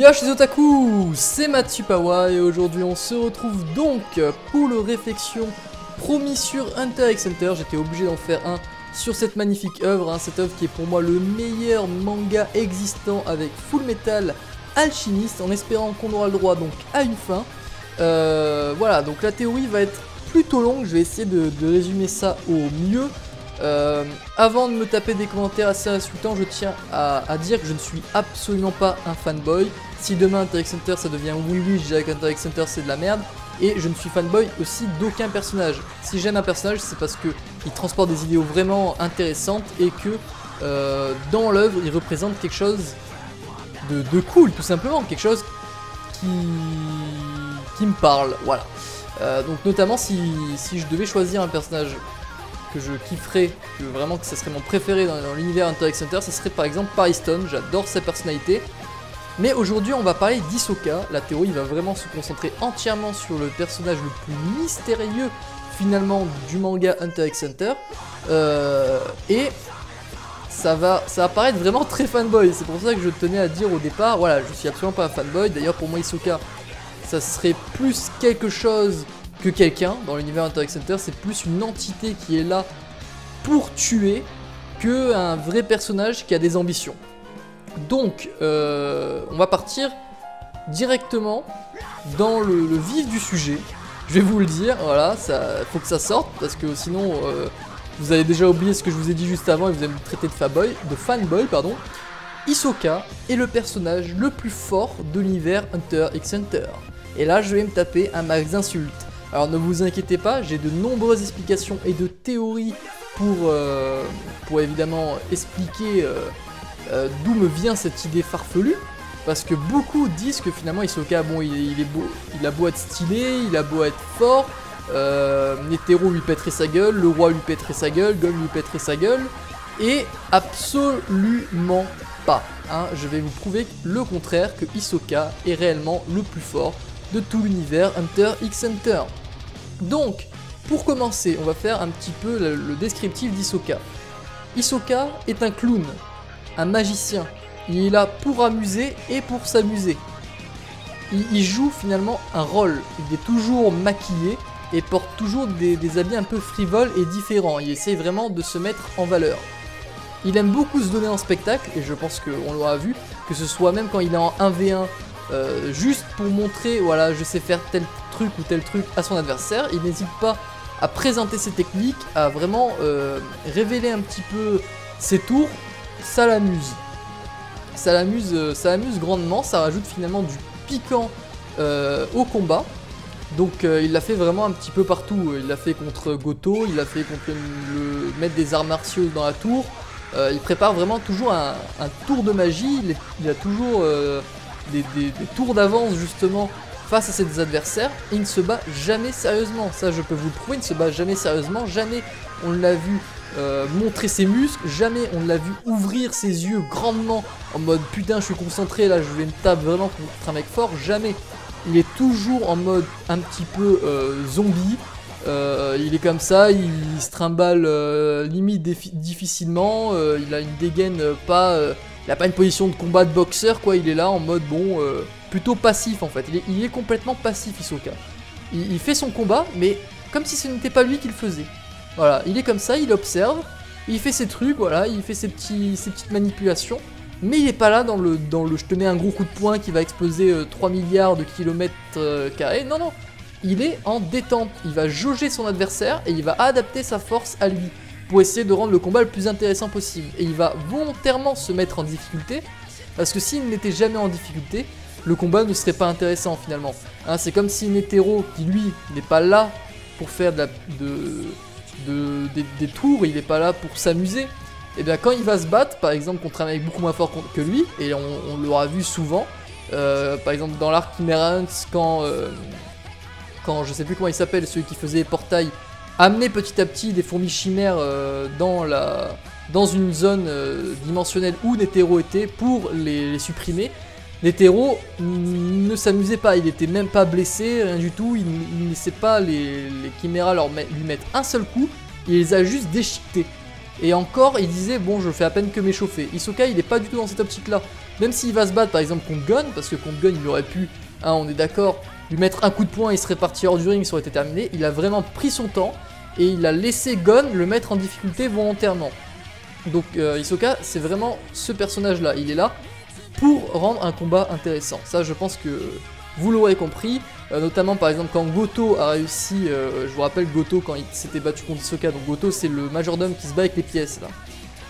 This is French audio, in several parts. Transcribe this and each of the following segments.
Yo chez Otaku, c'est Matsupawa et aujourd'hui on se retrouve donc pour le réflexion promis sur Hunter x Hunter. J'étais obligé d'en faire un sur cette magnifique œuvre, cette œuvre qui est pour moi le meilleur manga existant avec Full Metal Alchemist, en espérant qu'on aura le droit donc à une fin. Voilà, donc la théorie va être plutôt longue, je vais essayer de résumer ça au mieux. Avant de me taper des commentaires assez insultants, je tiens à dire que je ne suis absolument pas un fanboy. Si demain Hunter x Hunter ça devient oui, je dirais qu'Hunter x Hunter c'est de la merde. Et je ne suis fanboy aussi d'aucun personnage. Si j'aime un personnage, c'est parce qu'il transporte des idéaux vraiment intéressantes et que dans l'œuvre il représente quelque chose de cool, tout simplement, quelque chose qui me parle, voilà. Donc notamment si je devais choisir un personnage que je kifferais, que vraiment que ça serait mon préféré dans l'univers Hunter x Hunter, ça serait par exemple Pariston. J'adore sa personnalité. Mais aujourd'hui on va parler d'Hisoka. La théorie va vraiment se concentrer entièrement sur le personnage le plus mystérieux finalement du manga Hunter x Hunter. Et ça va paraître vraiment très fanboy. C'est pour ça que je tenais à dire au départ, voilà, je suis absolument pas un fanboy. D'ailleurs pour moi Hisoka, ça serait plus quelque chose que quelqu'un dans l'univers Hunter x Hunter. C'est plus une entité qui est là pour tuer que un vrai personnage qui a des ambitions. Donc on va partir directement dans le vif du sujet. Je vais vous le dire, voilà, faut que ça sorte parce que sinon vous avez déjà oublié ce que je vous ai dit juste avant et vous allez me traiter de fanboy, pardon. Hisoka est le personnage le plus fort de l'univers Hunter x Hunter. Et là je vais me taper un max d'insultes. Alors ne vous inquiétez pas, j'ai de nombreuses explications et de théories pour évidemment expliquer d'où me vient cette idée farfelue. Parce que beaucoup disent que finalement Hisoka, bon, il est beau, il a beau être stylé, il a beau être fort, Netero lui pèterait sa gueule, le roi lui pèterait sa gueule, Gon lui pèterait sa gueule, et absolument pas. Je vais vous prouver le contraire, que Hisoka est réellement le plus fort de tout l'univers Hunter x Hunter. Donc, pour commencer, on va faire un petit peu le descriptif d'Hisoka. Hisoka est un clown, un magicien. Il est là pour amuser et pour s'amuser. Il joue finalement un rôle. Il est toujours maquillé et porte toujours des habits un peu frivoles et différents. Il essaie vraiment de se mettre en valeur. Il aime beaucoup se donner en spectacle, et je pense qu'on l'aura vu, que ce soit même quand il est en 1v1, juste pour montrer, voilà, je sais faire tel truc ou tel truc à son adversaire. Il n'hésite pas à présenter ses techniques, à vraiment révéler un petit peu ses tours. Ça l'amuse. Ça l'amuse grandement, ça rajoute finalement du piquant au combat. Donc il l'a fait vraiment un petit peu partout. Il l'a fait contre Goto, il l'a fait contre le maître des arts martiaux dans la tour. Il prépare vraiment toujours un tour de magie. Il a toujours des tours d'avance justement face à ses adversaires. Et il ne se bat jamais sérieusement. Ça je peux vous le prouver, il ne se bat jamais sérieusement. Jamais on l'a vu montrer ses muscles, jamais on l'a vu ouvrir ses yeux grandement en mode putain je suis concentré là, je vais me taper vraiment contre un mec fort. Jamais. Il est toujours en mode un petit peu zombie. Il est comme ça, il se trimballe limite difficilement. Il a une dégaine il a pas une position de combat de boxeur quoi. Il est là en mode bon plutôt passif en fait. Il est complètement passif Hisoka. Il fait son combat mais comme si ce n'était pas lui qui le faisait. Voilà, il est comme ça, il observe, il fait ses trucs, voilà, il fait ses petites manipulations, mais il est pas là dans le je te mets un gros coup de poing qui va exploser 3 milliards de kilomètres carrés. Non, non, il est en détente, il va jauger son adversaire et il va adapter sa force à lui pour essayer de rendre le combat le plus intéressant possible. Et il va volontairement se mettre en difficulté, parce que s'il n'était jamais en difficulté, le combat ne serait pas intéressant finalement. C'est comme si Netero, qui lui n'est pas là pour faire des tours, il est pas là pour s'amuser. Et bien quand il va se battre par exemple contre un mec beaucoup moins fort que lui, et on l'aura vu souvent, par exemple dans l'arc Chimera Hunt, quand je sais plus comment il s'appelle, celui qui faisait portail, amener petit à petit des fourmis chimères dans une zone dimensionnelle où Netero était pour les supprimer. Netero ne s'amusait pas, il était même pas blessé, rien du tout, il ne laissait pas les chiméras lui mettre un seul coup, il les a juste déchiquetés. Et encore, il disait, bon, je fais à peine que m'échauffer. Hisoka, il est pas du tout dans cette optique-là. Même s'il va se battre, par exemple, contre Gon, parce que contre Gon, il aurait pu, hein, on est d'accord, lui mettre un coup de poing, il serait parti hors du ring, ça aurait été terminé. Il a vraiment pris son temps, et il a laissé Gon le mettre en difficulté volontairement. Donc, Hisoka, c'est vraiment ce personnage-là. Il est là pour rendre un combat intéressant. Ça, je pense que vous l'aurez compris. Notamment par exemple quand Goto a réussi, je vous rappelle Goto quand il s'était battu contre Hisoka, donc Goto c'est le majordome qui se bat avec les pièces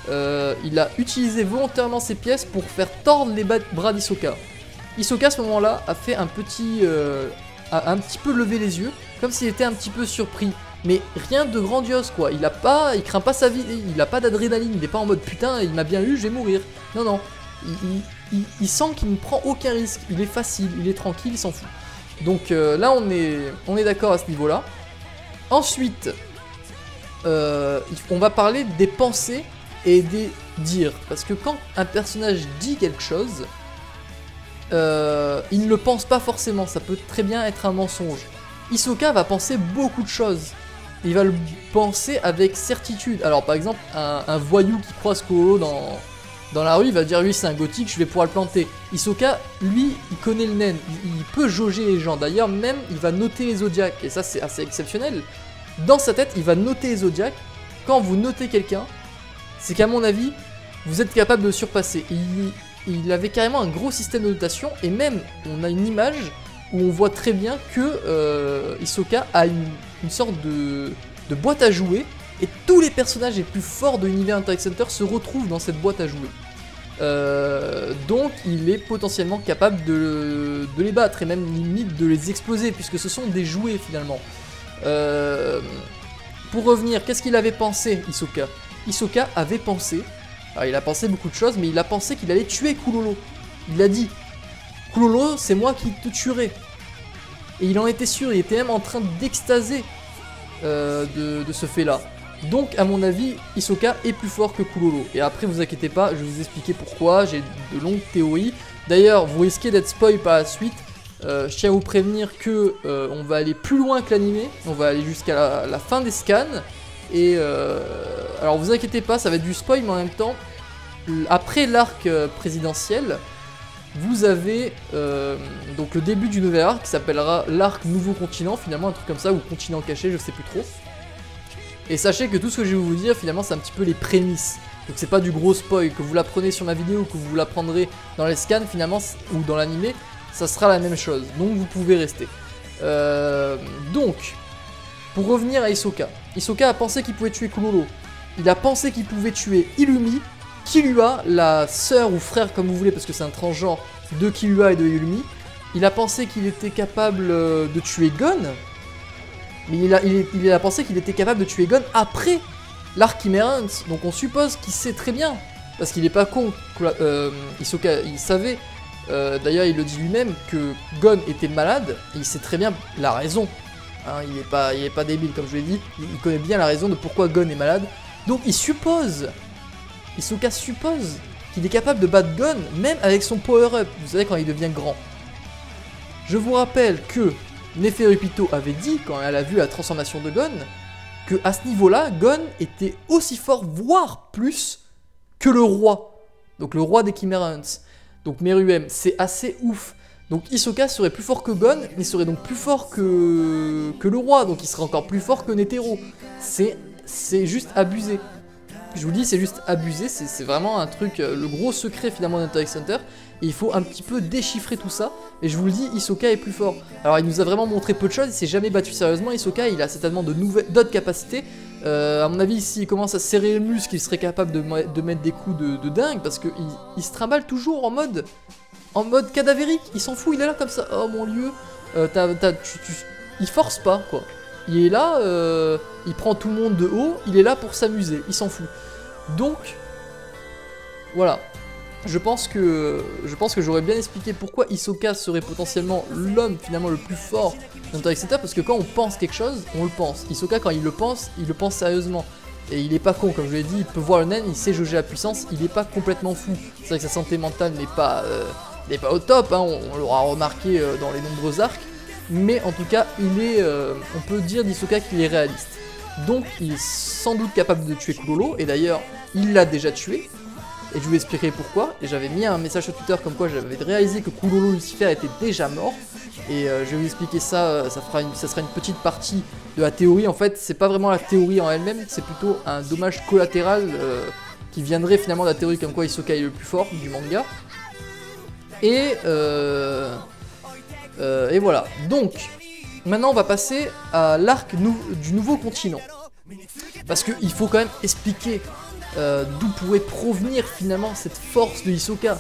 là. Il a utilisé volontairement ses pièces pour faire tordre les bras d'Hisoka. Hisoka à ce moment là a fait un petit peu levé les yeux, comme s'il était un petit peu surpris. Mais rien de grandiose quoi, il craint pas sa vie, il a pas d'adrénaline, il est pas en mode putain il m'a bien eu, je vais mourir. Non non, il sent qu'il ne prend aucun risque, il est facile, il est tranquille, il s'en fout. Donc là on est d'accord à ce niveau là. Ensuite on va parler des pensées et des dires. Parce que quand un personnage dit quelque chose, il ne le pense pas forcément, ça peut très bien être un mensonge. Hisoka va penser beaucoup de choses. Il va le penser avec certitude. Alors par exemple un voyou qui croise Kololo dans la rue, il va dire lui c'est un gothique, je vais pouvoir le planter. Hisoka, lui, il connaît le nen, il peut jauger les gens. D'ailleurs, même, il va noter les zodiacs, et ça c'est assez exceptionnel. Dans sa tête, il va noter les zodiacs. Quand vous notez quelqu'un, c'est qu'à mon avis, vous êtes capable de le surpasser. Il avait carrément un gros système de notation, et même, on a une image où on voit très bien que Hisoka a une sorte de boîte à jouer, et tous les personnages les plus forts de l'univers Hunter x Hunter se retrouvent dans cette boîte à jouer. Donc il est potentiellement capable de les battre et même limite de les exploser puisque ce sont des jouets finalement. Pour revenir, qu'est-ce qu'il avait pensé Hisoka? Hisoka avait pensé, alors il a pensé beaucoup de choses, mais il a pensé qu'il allait tuer Kololo. Il a dit Kololo c'est moi qui te tuerai. Et il en était sûr, il était même en train d'extaser de ce fait là. Donc à mon avis, Hisoka est plus fort que Kololo. Et après vous inquiétez pas, je vais vous expliquer pourquoi, j'ai de longues théories. D'ailleurs vous risquez d'être spoil par la suite. Je tiens à vous prévenir que on va aller plus loin que l'animé. On va aller jusqu'à la fin des scans. Et alors vous inquiétez pas, ça va être du spoil mais en même temps, après l'arc présidentiel, vous avez donc le début du nouvel arc qui s'appellera l'arc Nouveau Continent, finalement un truc comme ça, ou Continent Caché, je sais plus trop. Et sachez que tout ce que je vais vous dire, finalement, c'est un petit peu les prémices. Donc c'est pas du gros spoil, que vous l'apprenez sur ma vidéo ou que vous l'apprendrez dans les scans, finalement, ou dans l'animé, ça sera la même chose. Donc vous pouvez rester. Donc, pour revenir à Hisoka. Hisoka a pensé qu'il pouvait tuer Kololo. Il a pensé qu'il pouvait tuer Illumi, Killua, la sœur ou frère comme vous voulez, parce que c'est un transgenre de Killua et de Illumi. Il a pensé qu'il était capable de tuer Gon. Mais il a pensé qu'il était capable de tuer Gon après l'arc Chimerans. Donc on suppose qu'il sait très bien. Parce qu'il est pas con. Hisoka, il savait. D'ailleurs, il le dit lui-même que Gon était malade. Et il sait très bien la raison. Hein, il est pas débile, comme je l'ai dit. Il connaît bien la raison de pourquoi Gon est malade. Donc il suppose. Hisoka suppose qu'il est capable de battre Gon, même avec son power-up. Vous savez, quand il devient grand. Je vous rappelle que Neferupito avait dit, quand elle a vu la transformation de Gon, que à ce niveau-là, Gon était aussi fort, voire plus, que le roi. Donc le roi des Chimerans. Donc Meruem, c'est assez ouf. Donc Hisoka serait plus fort que Gon, il serait donc plus fort que le roi, donc il serait encore plus fort que Netero. C'est juste abusé. Je vous dis, c'est juste abusé, c'est vraiment un truc, le gros secret finalement d'Hunter x Hunter. Et il faut un petit peu déchiffrer tout ça. Et je vous le dis, Hisoka est plus fort. Alors il nous a vraiment montré peu de choses, il s'est jamais battu sérieusement. Hisoka, il a certainement d'autres capacités. À mon avis, s'il commence à serrer le muscle, il serait capable de mettre des coups de dingue. Parce qu'il se trimballe toujours en mode cadavérique. Il s'en fout, il est là comme ça. Oh mon lieu, il force pas quoi. Il est là, il prend tout le monde de haut, il est là pour s'amuser, il s'en fout. Donc, voilà. Je pense que j'aurais bien expliqué pourquoi Hisoka serait potentiellement l'homme finalement le plus fort d'Hunter x Hunter, parce que quand on pense quelque chose, on le pense. Hisoka, quand il le pense sérieusement. Et il est pas con, comme je l'ai dit, il peut voir le nain, il sait jauger la puissance, il est pas complètement fou. C'est vrai que sa santé mentale n'est pas au top, hein, on l'aura remarqué dans les nombreux arcs. Mais en tout cas, on peut dire d'Hisoka qu'il est réaliste. Donc il est sans doute capable de tuer Kulolo, et d'ailleurs il l'a déjà tué. Et je vous expliquerai pourquoi, et j'avais mis un message sur Twitter comme quoi j'avais réalisé que Kulolo Lucifer était déjà mort. Et je vais vous expliquer ça, ça sera une petite partie de la théorie. En fait, c'est pas vraiment la théorie en elle-même, c'est plutôt un dommage collatéral qui viendrait finalement de la théorie comme quoi Hisoka est le plus fort du manga. Et voilà. Donc, maintenant on va passer à l'arc du nouveau continent. Parce qu'il faut quand même expliquer d'où pourrait provenir finalement cette force de Hisoka.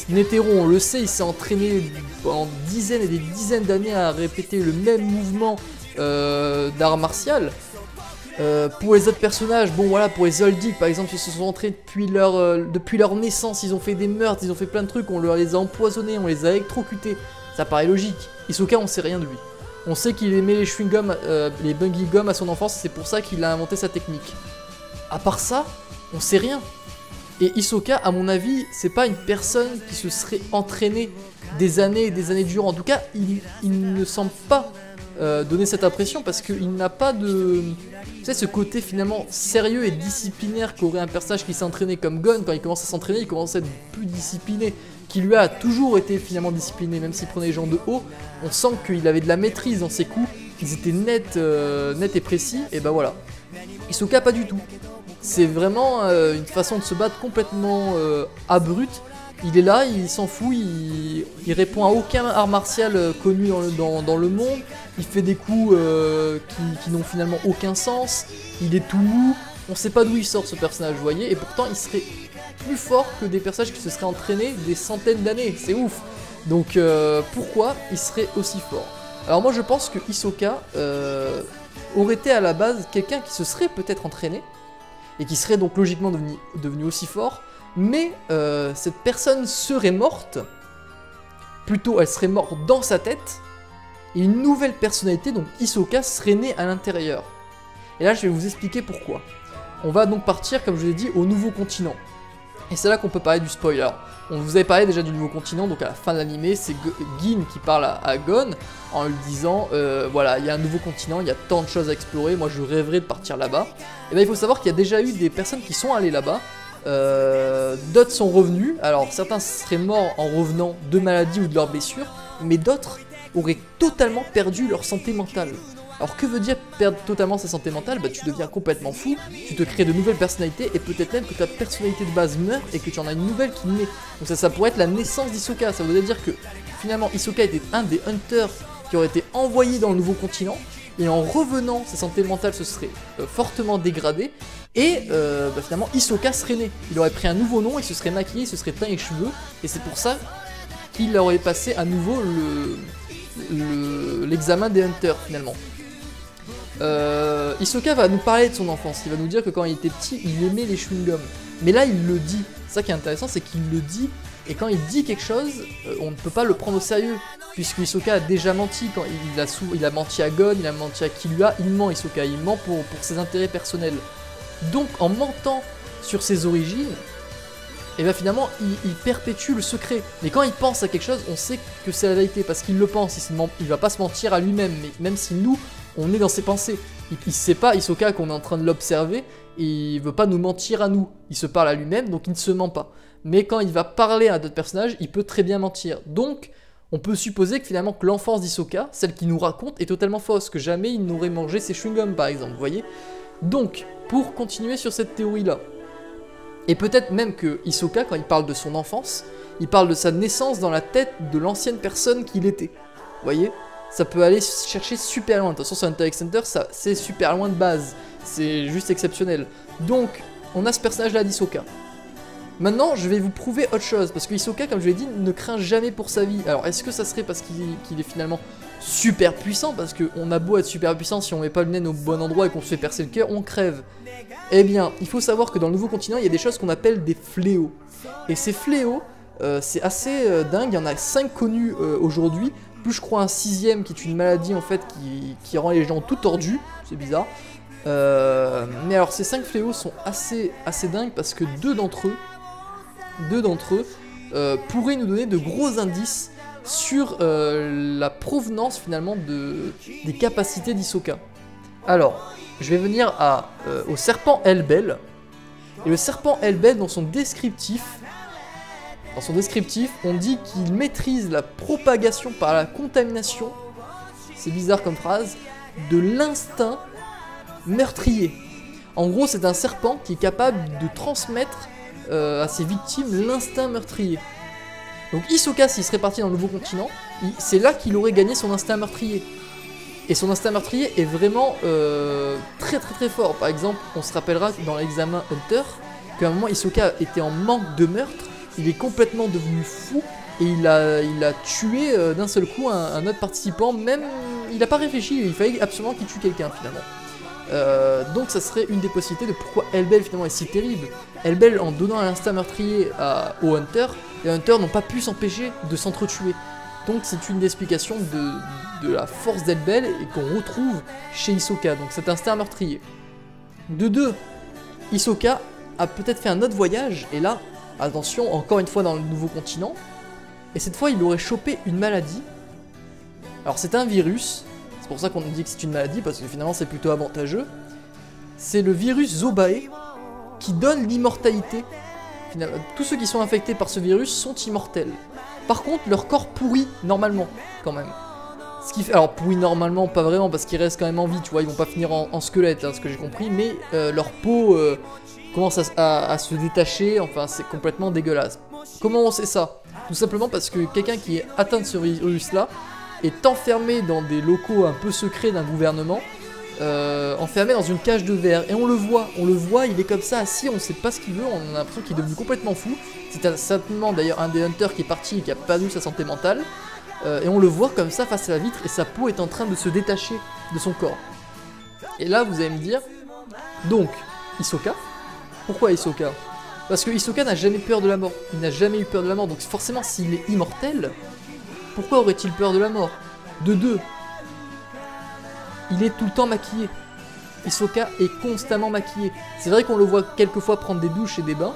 Netero, on le sait, il s'est entraîné pendant dizaines et des dizaines d'années à répéter le même mouvement d'art martial. Pour les autres personnages, bon voilà, pour les Zoldyck par exemple, ils se sont entraînés depuis leur naissance, ils ont fait des meurtres, ils ont fait plein de trucs, on les a empoisonnés, on les a électrocutés. Ça paraît logique. Hisoka, on sait rien de lui. On sait qu'il aimait les chewing-gums, les Bungy Gum à son enfance, c'est pour ça qu'il a inventé sa technique. À part ça, on sait rien. Et Hisoka, à mon avis, c'est pas une personne qui se serait entraînée des années et des années durant. En tout cas, il ne semble pas donner cette impression parce qu'il n'a pas de... Tu sais, ce côté finalement sérieux et disciplinaire qu'aurait un personnage qui s'est entraîné comme Gon. Quand il commence à s'entraîner, il commence à être plus discipliné. Qui lui a toujours été finalement discipliné, même s'il prenait les gens de haut. On sent qu'il avait de la maîtrise dans ses coups. Ils étaient nets et précis. Et ben voilà. Hisoka, pas du tout. C'est vraiment une façon de se battre complètement abrupte. Il est là, il s'en fout, il répond à aucun art martial connu dans le monde. Il fait des coups qui n'ont finalement aucun sens. Il est tout mou. On sait pas d'où il sort ce personnage, vous voyez. Et pourtant, il serait plus fort que des personnages qui se seraient entraînés des centaines d'années. C'est ouf. Donc pourquoi il serait aussi fort? Alors moi, je pense que Hisoka aurait été à la base quelqu'un qui se serait peut-être entraîné et qui serait donc logiquement devenu aussi fort, mais cette personne serait morte, plutôt elle serait morte dans sa tête, et une nouvelle personnalité, donc Hisoka, serait née à l'intérieur. Et là je vais vous expliquer pourquoi. On va donc partir, comme je vous l'ai dit, au nouveau continent. Et c'est là qu'on peut parler du spoiler. On vous avait parlé déjà du nouveau continent, donc à la fin de l'animé, c'est Gin qui parle à Gon en lui disant voilà, il y a un nouveau continent, il y a tant de choses à explorer, moi je rêverais de partir là-bas. Et bien il faut savoir qu'il y a déjà eu des personnes qui sont allées là-bas, d'autres sont revenus, alors certains seraient morts en revenant de maladies ou de leurs blessures, mais d'autres auraient totalement perdu leur santé mentale. Alors que veut dire perdre totalement sa santé mentale? Bah tu deviens complètement fou, tu te crées de nouvelles personnalités et peut-être même que ta personnalité de base meurt et que tu en as une nouvelle qui naît. Donc ça pourrait être la naissance d'Hisoka, ça voudrait dire que finalement Hisoka était un des hunters qui aurait été envoyé dans le nouveau continent et en revenant sa santé mentale se serait fortement dégradée et finalement Hisoka serait né. Il aurait pris un nouveau nom, il se serait maquillé, il se serait teint les cheveux et c'est pour ça qu'il aurait passé à nouveau l'examen des hunters finalement. Hisoka va nous parler de son enfance, il va nous dire que quand il était petit, il aimait les chewing-gums. Mais là, il le dit. Ça qui est intéressant, c'est qu'il le dit, et quand il dit quelque chose, on ne peut pas le prendre au sérieux, puisque Hisoka a déjà menti. Quand il a menti à Gon, il a menti à Killua, il ment Hisoka, il ment pour ses intérêts personnels. Donc, en mentant sur ses origines, et bien finalement, il perpétue le secret. Mais quand il pense à quelque chose, on sait que c'est la vérité, parce qu'il le pense, il va pas se mentir à lui-même, mais même si nous, on est dans ses pensées. Il sait pas, Hisoka, qu'on est en train de l'observer, et il veut pas nous mentir à nous. Il se parle à lui-même, donc il ne se ment pas. Mais quand il va parler à d'autres personnages, il peut très bien mentir. Donc, on peut supposer que finalement que l'enfance d'Hisoka, celle qu'il nous raconte, est totalement fausse, que jamais il n'aurait mangé ses chewing-gums par exemple, vous voyez. Donc, pour continuer sur cette théorie-là, et peut-être même que Hisoka, quand il parle de son enfance, il parle de sa naissance dans la tête de l'ancienne personne qu'il était, vous voyez. Ça peut aller chercher super loin. De toute façon, sur Hunter x Hunter, c'est super loin de base. C'est juste exceptionnel. Donc, on a ce personnage-là d'Hisoka. Maintenant, je vais vous prouver autre chose. Parce que Hisoka, comme je l'ai dit, ne craint jamais pour sa vie. Alors, est-ce que ça serait parce qu'il est finalement super puissant? Parce qu'on a beau être super puissant, si on met pas le nez au bon endroit et qu'on se fait percer le cœur, on crève. Eh bien, il faut savoir que dans le nouveau continent, il y a des choses qu'on appelle des fléaux. Et ces fléaux, c'est assez dingue. Il y en a 5 connus aujourd'hui. Plus je crois un 6ème qui est une maladie en fait qui rend les gens tout tordus, c'est bizarre. Mais alors ces 5 fléaux sont assez dingues parce que deux d'entre eux pourraient nous donner de gros indices sur la provenance finalement des capacités d'Hisoka. Alors, je vais venir au serpent Hellbell. Et le serpent Hellbell, dans son descriptif, on dit qu'il maîtrise la propagation par la contamination, c'est bizarre comme phrase, de l'instinct meurtrier. En gros, c'est un serpent qui est capable de transmettre à ses victimes l'instinct meurtrier. Donc Hisoka, s'il serait parti dans le nouveau continent, c'est là qu'il aurait gagné son instinct meurtrier. Et son instinct meurtrier est vraiment très très très fort. Par exemple, on se rappellera dans l'examen Hunter qu'à un moment Hisoka était en manque de meurtre, il est complètement devenu fou et il a tué d'un seul coup un autre participant, même il n'a pas réfléchi, il fallait absolument qu'il tue quelqu'un finalement. Donc ça serait une des possibilités de pourquoi Hellbell finalement est si terrible. Hellbell, en donnant un instinct meurtrier aux Hunters, les Hunters n'ont pas pu s'empêcher de s'entretuer. Donc c'est une des explications de la force d'Hellbell et qu'on retrouve chez Hisoka, donc cet instinct meurtrier. De deux, Hisoka a peut-être fait un autre voyage, et là, attention, encore une fois dans le nouveau continent, et cette fois il aurait chopé une maladie. Alors c'est un virus, c'est pour ça qu'on dit que c'est une maladie, parce que finalement c'est plutôt avantageux. C'est le virus Zobae qui donne l'immortalité. Tous ceux qui sont infectés par ce virus sont immortels. Par contre, leur corps pourrit normalement, quand même. Ce qui fait, alors pourrit normalement, pas vraiment, parce qu'ils restent quand même en vie, tu vois, ils vont pas finir en squelette, hein, ce que j'ai compris, mais leur peau commence à se détacher, enfin c'est complètement dégueulasse. Comment on sait ça? Tout simplement parce que quelqu'un qui est atteint de ce virus-là est enfermé dans des locaux un peu secrets d'un gouvernement, enfermé dans une cage de verre, et on le voit, il est comme ça assis, on sait pas ce qu'il veut, on a l'impression qu'il est devenu complètement fou. C'est certainement d'ailleurs un des hunters qui est parti et qui a perdu sa santé mentale, et on le voit comme ça face à la vitre, et sa peau est en train de se détacher de son corps. Et là vous allez me dire, donc, Hisoka, pourquoi Hisoka? Parce que Hisoka n'a jamais peur de la mort, il n'a jamais eu peur de la mort, donc forcément s'il est immortel, pourquoi aurait-il peur de la mort? De deux, il est tout le temps maquillé. Hisoka est constamment maquillé. C'est vrai qu'on le voit quelquefois prendre des douches et des bains.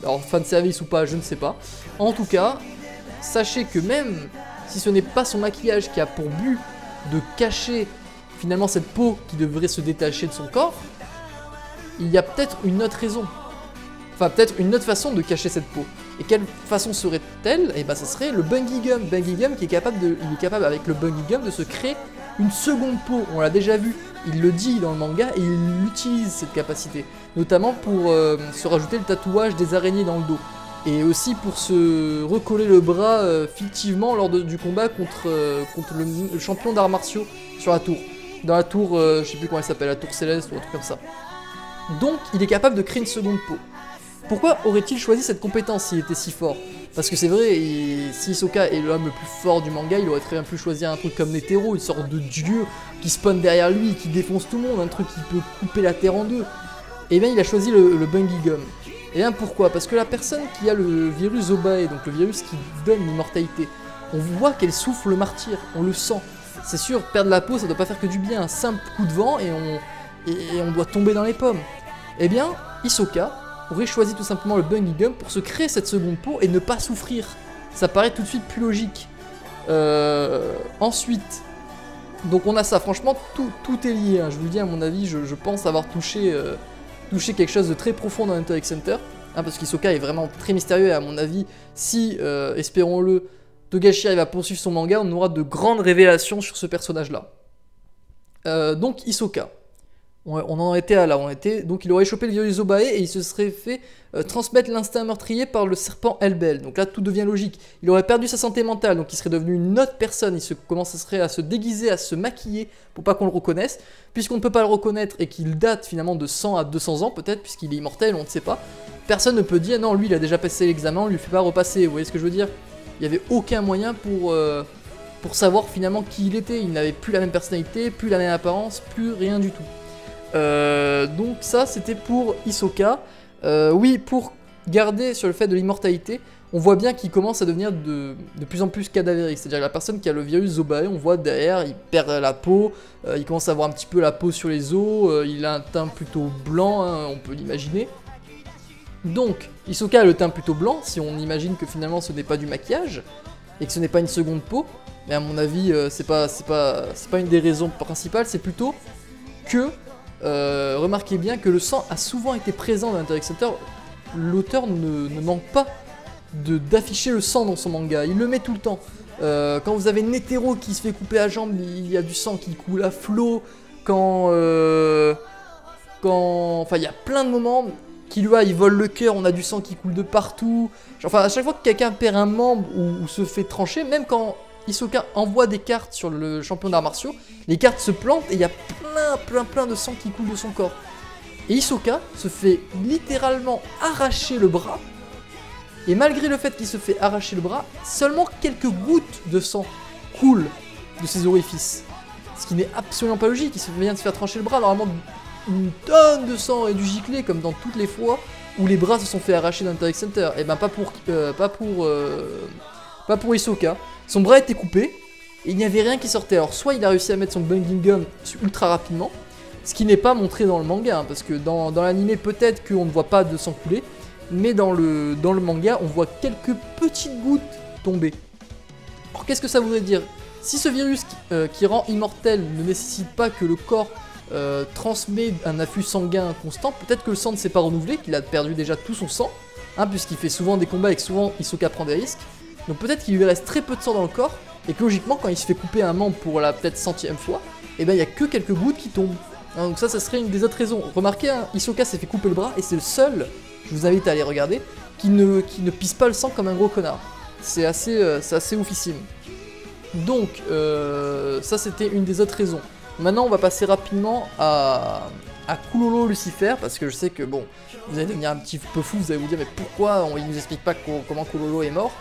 Alors fanservice ou pas, je ne sais pas. En tout cas, sachez que même si ce n'est pas son maquillage qui a pour but de cacher finalement cette peau qui devrait se détacher de son corps, il y a peut-être une autre raison. Enfin, peut-être une autre façon de cacher cette peau. Et quelle façon serait-elle? Et ben, ça serait le Bungy Gum. Bungy Gum qui est capable avec le Bungy Gum de se créer une seconde peau. On l'a déjà vu, il le dit dans le manga et il utilise cette capacité. Notamment pour se rajouter le tatouage des araignées dans le dos. Et aussi pour se recoller le bras fictivement lors du combat contre le champion d'arts martiaux sur la tour. Dans la tour, je sais plus comment elle s'appelle, la tour céleste ou un truc comme ça. Donc, il est capable de créer une seconde peau. Pourquoi aurait-il choisi cette compétence s'il était si fort? Parce que c'est vrai, si Hisoka est l'homme le plus fort du manga, il aurait très bien pu choisir un truc comme Netero, une sorte de dieu qui spawn derrière lui, qui défonce tout le monde, un truc qui peut couper la terre en deux. Et bien il a choisi le Bungy Gum. Et bien pourquoi? Parce que la personne qui a le virus Zobae, donc le virus qui donne l'immortalité, on voit qu'elle souffre le martyre, on le sent. C'est sûr, perdre la peau ça doit pas faire que du bien, un simple coup de vent et on doit tomber dans les pommes. Et bien, Hisoka aurait choisi tout simplement le Bungy Gum pour se créer cette seconde peau et ne pas souffrir. Ça paraît tout de suite plus logique. Ensuite, donc on a ça, franchement tout est lié, hein. Je vous le dis à mon avis, je pense avoir touché quelque chose de très profond dans Hunter x Hunter, hein, parce qu'Hisoka est vraiment très mystérieux et à mon avis, si, espérons-le, Togashi arrive à poursuivre son manga, on aura de grandes révélations sur ce personnage-là. Donc Hisoka. On en était à là, donc il aurait chopé le virus Zobae et il se serait fait transmettre l'instinct meurtrier par le serpent Hellbell. Donc là tout devient logique. Il aurait perdu sa santé mentale, donc il serait devenu une autre personne, il commencerait à se déguiser, à se maquiller pour pas qu'on le reconnaisse. Puisqu'on ne peut pas le reconnaître et qu'il date finalement de 100 à 200 ans peut-être, puisqu'il est immortel, on ne sait pas. Personne ne peut dire non, lui il a déjà passé l'examen, on lui fait pas repasser, vous voyez ce que je veux dire? Il n'y avait aucun moyen pour savoir finalement qui il était, il n'avait plus la même personnalité, plus la même apparence, plus rien du tout. Donc ça c'était pour Hisoka. Oui, pour garder sur le fait de l'immortalité, on voit bien qu'il commence à devenir de plus en plus cadavérique. C'est-à-dire la personne qui a le virus Zobae, on voit derrière, il perd la peau, il commence à avoir un petit peu la peau sur les os, il a un teint plutôt blanc, hein, on peut l'imaginer. Donc Hisoka a le teint plutôt blanc, si on imagine que finalement ce n'est pas du maquillage, et que ce n'est pas une seconde peau, mais à mon avis c'est pas une des raisons principales, c'est plutôt que, remarquez bien que le sang a souvent été présent dans l'Interact Center. L'auteur ne manque pas d'afficher le sang dans son manga, il le met tout le temps. Quand vous avez Netero qui se fait couper la jambe, il y a du sang qui coule à flot. Enfin, il y a plein de moments. Killua il vole le cœur, on a du sang qui coule de partout. Enfin, à chaque fois que quelqu'un perd un membre ou se fait trancher, même quand Hisoka envoie des cartes sur le champion d'arts martiaux, les cartes se plantent et il y a plein de sang qui coule de son corps. Et Hisoka se fait littéralement arracher le bras. Et malgré le fait qu'il se fait arracher le bras, seulement quelques gouttes de sang coulent de ses orifices. Ce qui n'est absolument pas logique, il vient de se faire trancher le bras, normalement une tonne de sang et du giclé comme dans toutes les fois où les bras se sont fait arracher dans l'Interact Center. Et ben pas pour Hisoka. Son bras était coupé et il n'y avait rien qui sortait. Alors soit il a réussi à mettre son bunging gum ultra rapidement, ce qui n'est pas montré dans le manga, hein, parce que dans l'anime peut-être qu'on ne voit pas de sang couler, mais dans le manga on voit quelques petites gouttes tomber. Alors qu'est-ce que ça voudrait dire? Si ce virus qui rend immortel ne nécessite pas que le corps transmet un afflux sanguin constant, peut-être que le sang ne s'est pas renouvelé, qu'il a perdu déjà tout son sang, hein, puisqu'il fait souvent des combats et que souvent Hisoka prend des risques. Donc peut-être qu'il lui reste très peu de sang dans le corps, et que logiquement quand il se fait couper un membre pour la peut-être 100e fois, et ben il n'y a que quelques gouttes qui tombent. Hein, donc ça serait une des autres raisons. Remarquez, hein, Hisoka s'est fait couper le bras, et c'est le seul, je vous invite à aller regarder, qui ne pisse pas le sang comme un gros connard. C'est assez oufissime. Donc ça c'était une des autres raisons. Maintenant on va passer rapidement à Kulolo Lucifer, parce que je sais que bon, vous allez devenir un petit peu fou, vous allez vous dire mais pourquoi il nous explique pas comment Kulolo est mort.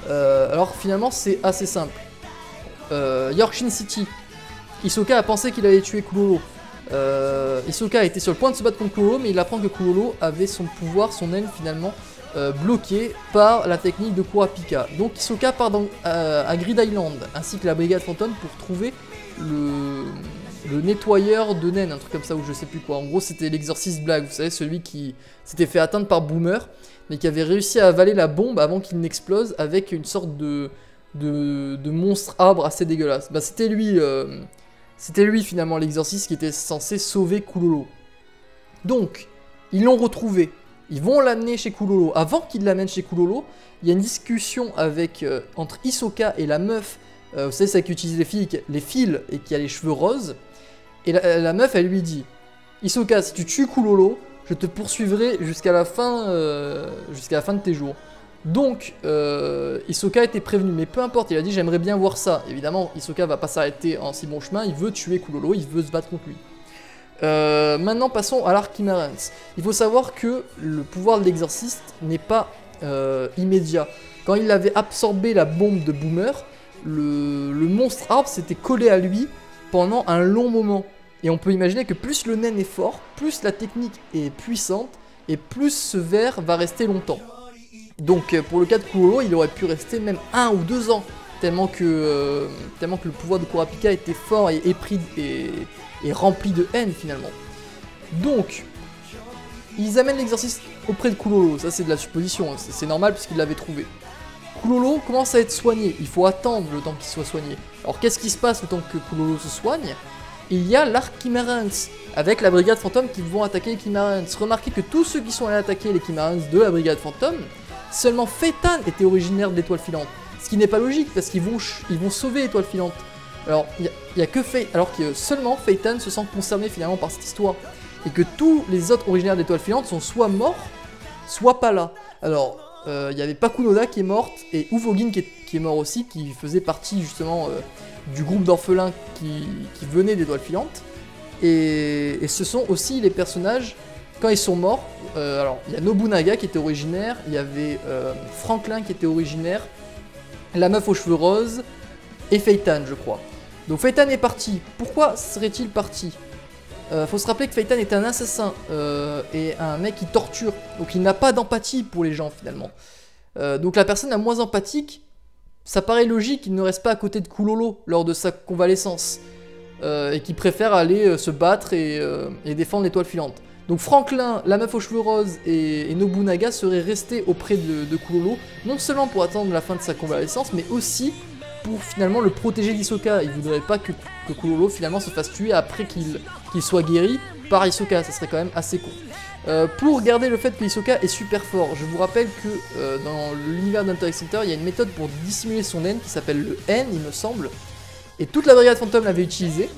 Alors finalement c'est assez simple. Yorkshin City, Hisoka a pensé qu'il allait tuer Kulolo. Hisoka était sur le point de se battre contre Kulolo, mais il apprend que Kulolo avait son pouvoir, son aile finalement bloqué par la technique de Kurapika. Donc Hisoka part à Grid Island ainsi que la brigade fantôme pour trouver le nettoyeur de naines, un truc comme ça ou je sais plus quoi. En gros c'était l'exorciste Black, vous savez, celui qui s'était fait atteindre par Boomer mais qui avait réussi à avaler la bombe avant qu'il n'explose avec une sorte de monstre arbre assez dégueulasse. Bah c'était lui finalement l'exorciste qui était censé sauver Kulolo. Donc ils l'ont retrouvé. Ils vont l'amener chez Kulolo. Avant qu'ils l'amènent chez Kulolo, il y a une discussion entre Hisoka et la meuf, vous savez, celle qui utilise les fils et qui a les cheveux roses. Et la meuf, elle lui dit, Hisoka, si tu tues Kulolo, je te poursuivrai jusqu'à la fin de tes jours. Donc, Hisoka était prévenu, mais peu importe, il a dit, j'aimerais bien voir ça. Évidemment, Hisoka va pas s'arrêter en si bon chemin, il veut tuer Kulolo, il veut se battre contre lui. Maintenant passons à l'Archimarens. Il faut savoir que le pouvoir de l'exorciste n'est pas immédiat. Quand il avait absorbé la bombe de Boomer, le monstre arbre s'était collé à lui pendant un long moment. Et on peut imaginer que plus le naine est fort, plus la technique est puissante, et plus ce ver va rester longtemps. Donc pour le cas de Kulolo, il aurait pu rester même 1 ou 2 ans, tellement que le pouvoir de Kurapika était fort et rempli de haine finalement. Donc, ils amènent l'exorciste auprès de Kulolo, ça c'est de la supposition, c'est normal puisqu'il l'avait trouvé. Kulolo commence à être soigné, il faut attendre le temps qu'il soit soigné. Alors qu'est-ce qui se passe le temps que Kulolo se soigne? Il y a l'Archimarens, avec la brigade fantôme qui vont attaquer les Chimarans. Remarquez que tous ceux qui sont allés attaquer les Chimarans de la brigade fantôme, seulement Phaeton était originaire de l'étoile filante. Ce qui n'est pas logique parce qu'ils vont sauver l'étoile filante. Alors, il y a que alors que seulement Phaeton se sent concerné finalement par cette histoire. Et que tous les autres originaires de l'étoile filante sont soit morts, soit pas là. Alors, il y avait Pakunoda qui est morte et Ufogin qui est mort aussi, qui faisait partie justement du groupe d'orphelins qui venaient d'étoile filante. Et ce sont aussi les personnages, quand ils sont morts, alors il y a Nobunaga qui était originaire, il y avait Franklin qui était originaire, la meuf aux cheveux roses, et Phaeton je crois. Donc Phaeton est parti. Pourquoi serait-il parti? Faut se rappeler que Phaeton est un assassin et un mec qui torture, donc il n'a pas d'empathie pour les gens finalement. Donc la personne la moins empathique, ça paraît logique qu'il ne reste pas à côté de Kulolo lors de sa convalescence et qu'il préfère aller se battre et défendre l'étoile filante. Donc Franklin, la meuf aux cheveux roses et Nobunaga seraient restés auprès de Kulolo, non seulement pour attendre la fin de sa convalescence, mais aussi pour finalement le protéger d'Hisoka. Il voudrait pas que Kulolo finalement se fasse tuer après qu'il soit guéri par Hisoka, ça serait quand même assez con. Pour garder le fait que Hisoka est super fort, je vous rappelle que dans l'univers d'Hunter x Hunter, il y a une méthode pour dissimuler son N qui s'appelle le N, il me semble. Et toute la brigade fantôme l'avait utilisé.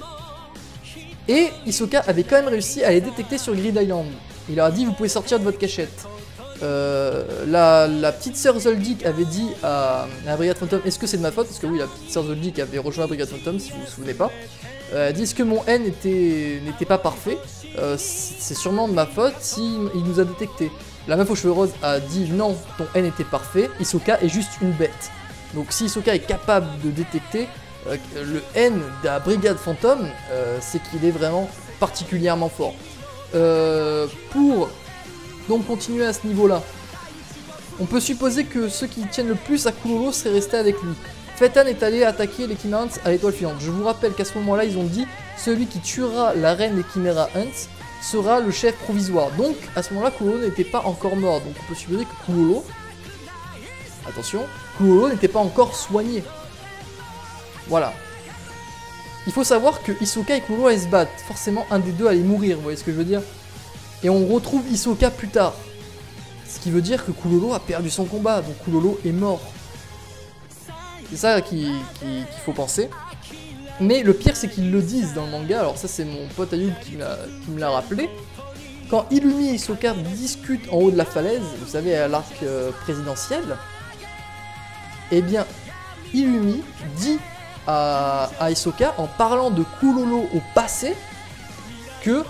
Et Hisoka avait quand même réussi à les détecter sur Grid Island. Il leur a dit vous pouvez sortir de votre cachette. La petite sœur Zoldyck avait dit à la brigade fantôme est-ce que c'est de ma faute? Parce que oui, la petite sœur Zoldyck avait rejoint la brigade fantôme si vous vous souvenez pas. Elle dit est-ce que mon N n'était pas parfait? C'est sûrement de ma faute s'il nous a détecté. La meuf aux cheveux roses a dit non, ton N était parfait, Hisoka est juste une bête. Donc si Hisoka est capable de détecter le N de la brigade fantôme, c'est qu'il est vraiment particulièrement fort. Pour donc continuer à ce niveau-là, on peut supposer que ceux qui tiennent le plus à Kulolo seraient restés avec lui. Fetan est allé attaquer les Chimera Hunts à l'étoile filante. Je vous rappelle qu'à ce moment-là, ils ont dit celui qui tuera la reine des Chimera Hunts sera le chef provisoire. Donc à ce moment-là, Kulolo n'était pas encore mort. Donc on peut supposer que Kulolo, attention, Kulolo n'était pas encore soigné. Voilà. Il faut savoir que Hisoka et Kulolo allaient se battre. Forcément, un des deux allait mourir, vous voyez ce que je veux dire? Et on retrouve Hisoka plus tard. Ce qui veut dire que Kulolo a perdu son combat, donc Kulolo est mort. C'est ça qu'il faut penser. Mais le pire, c'est qu'ils le disent dans le manga. Alors ça, c'est mon pote Ayub qui me l'a rappelé. Quand Illumi et Hisoka discutent en haut de la falaise, vous savez, à l'arc présidentiel, eh bien, Illumi dit à Hisoka, en parlant de Kulolo au passé, que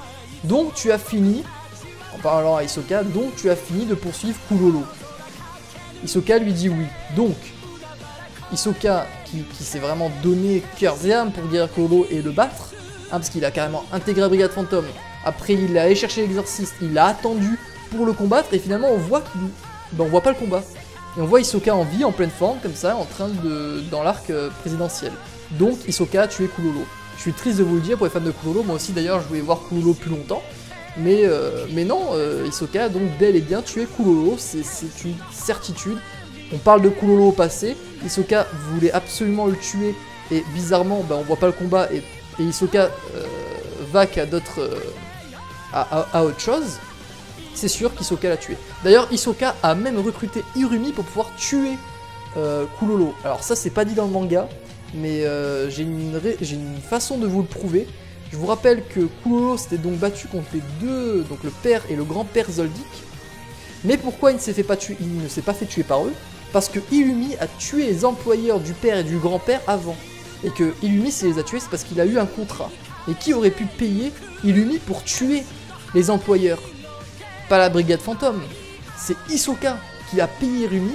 donc tu as fini, en parlant à Hisoka, donc tu as fini de poursuivre Kulolo. Hisoka lui dit oui. Donc, Hisoka, qui s'est vraiment donné cœur et âme pour guérir Kulolo et le battre, hein, parce qu'il a carrément intégré la brigade fantôme, après il est allé chercher l'exorciste, il a attendu pour le combattre, et finalement on voit on voit pas le combat. Et on voit Hisoka en vie, en pleine forme, comme ça, en train dans l'arc présidentiel. Donc Hisoka a tué Kulolo. Je suis triste de vous le dire pour les fans de Kulolo, moi aussi d'ailleurs je voulais voir Kulolo plus longtemps. Mais non, Hisoka a donc bel et bien tué Kulolo, c'est une certitude. On parle de Kulolo au passé, Hisoka voulait absolument le tuer, et bizarrement, on voit pas le combat, et Hisoka va qu'à d'autres... à autre chose. C'est sûr qu'Hisoka l'a tué. D'ailleurs, Hisoka a même recruté Irumi pour pouvoir tuer Kulolo. Alors ça, c'est pas dit dans le manga, mais j'ai une façon de vous le prouver. Je vous rappelle que Kulolo s'était donc battu contre les deux, donc le père et le grand-père Zoldyck. Mais pourquoi il ne s'est pas fait tuer par eux? Parce que Illumi a tué les employeurs du père et du grand-père avant. Et que Illumi, s'il les a tués, c'est parce qu'il a eu un contrat. Et qui aurait pu payer Illumi pour tuer les employeurs? Pas la brigade fantôme, c'est Hisoka qui a payé Illumi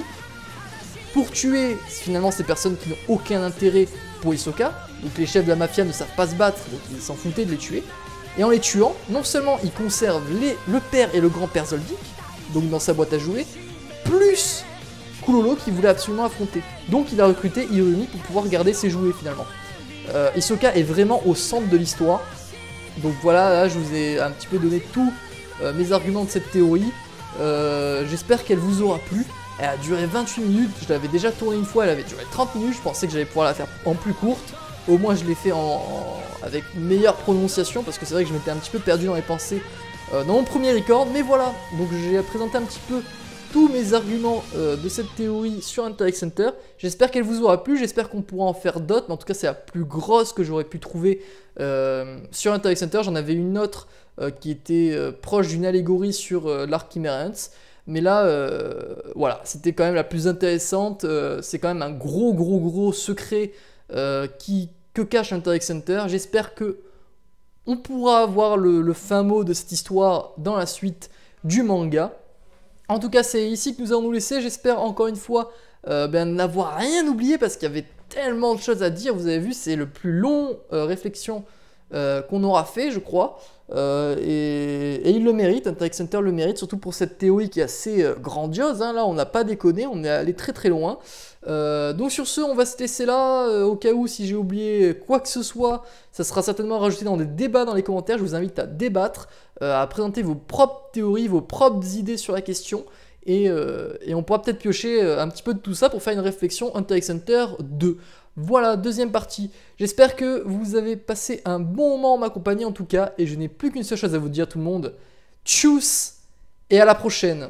pour tuer finalement ces personnes qui n'ont aucun intérêt pour Hisoka. Donc les chefs de la mafia ne savent pas se battre, donc ils s'en foutaient de les tuer. Et en les tuant, non seulement il conserve le père et le grand-père Zoldyck, donc dans sa boîte à jouer, plus Kulolo qui voulait absolument affronter. Donc il a recruté Irumi pour pouvoir garder ses jouets finalement. Hisoka est vraiment au centre de l'histoire. Donc voilà, là je vous ai un petit peu donné tous mes arguments de cette théorie. J'espère qu'elle vous aura plu. Elle a duré 28 minutes, je l'avais déjà tournée une fois, elle avait duré 30 minutes, je pensais que j'allais pouvoir la faire en plus courte. Au moins je l'ai fait avec meilleure prononciation, parce que c'est vrai que je m'étais un petit peu perdu dans les pensées dans mon premier record. Mais voilà, donc j'ai présenté un petit peu tous mes arguments de cette théorie sur Hunter x Hunter. J'espère qu'elle vous aura plu, j'espère qu'on pourra en faire d'autres, mais en tout cas c'est la plus grosse que j'aurais pu trouver sur Hunter x Hunter. J'en avais une autre qui était proche d'une allégorie sur l'arc Chimera Hunts. Mais là, voilà, c'était quand même la plus intéressante. C'est quand même un gros secret que cache Hunter x Hunter. J'espère que on pourra avoir le fin mot de cette histoire dans la suite du manga. En tout cas, c'est ici que nous allons nous laisser. J'espère encore une fois n'avoir rien oublié, parce qu'il y avait tellement de choses à dire. Vous avez vu, c'est le plus long réflexion qu'on aura fait, je crois. Et il le mérite, Hunter x Hunter le mérite, surtout pour cette théorie qui est assez grandiose, hein. Là on n'a pas déconné, on est allé très loin. Donc sur ce, on va se laisser là, au cas où si j'ai oublié quoi que ce soit, ça sera certainement rajouté dans des débats dans les commentaires. Je vous invite à débattre, à présenter vos propres théories, vos propres idées sur la question. et on pourra peut-être piocher un petit peu de tout ça pour faire une réflexion Hunter x Hunter 2. Voilà, deuxième partie. J'espère que vous avez passé un bon moment en ma compagnie en tout cas, et je n'ai plus qu'une seule chose à vous dire tout le monde. Tchuss et à la prochaine.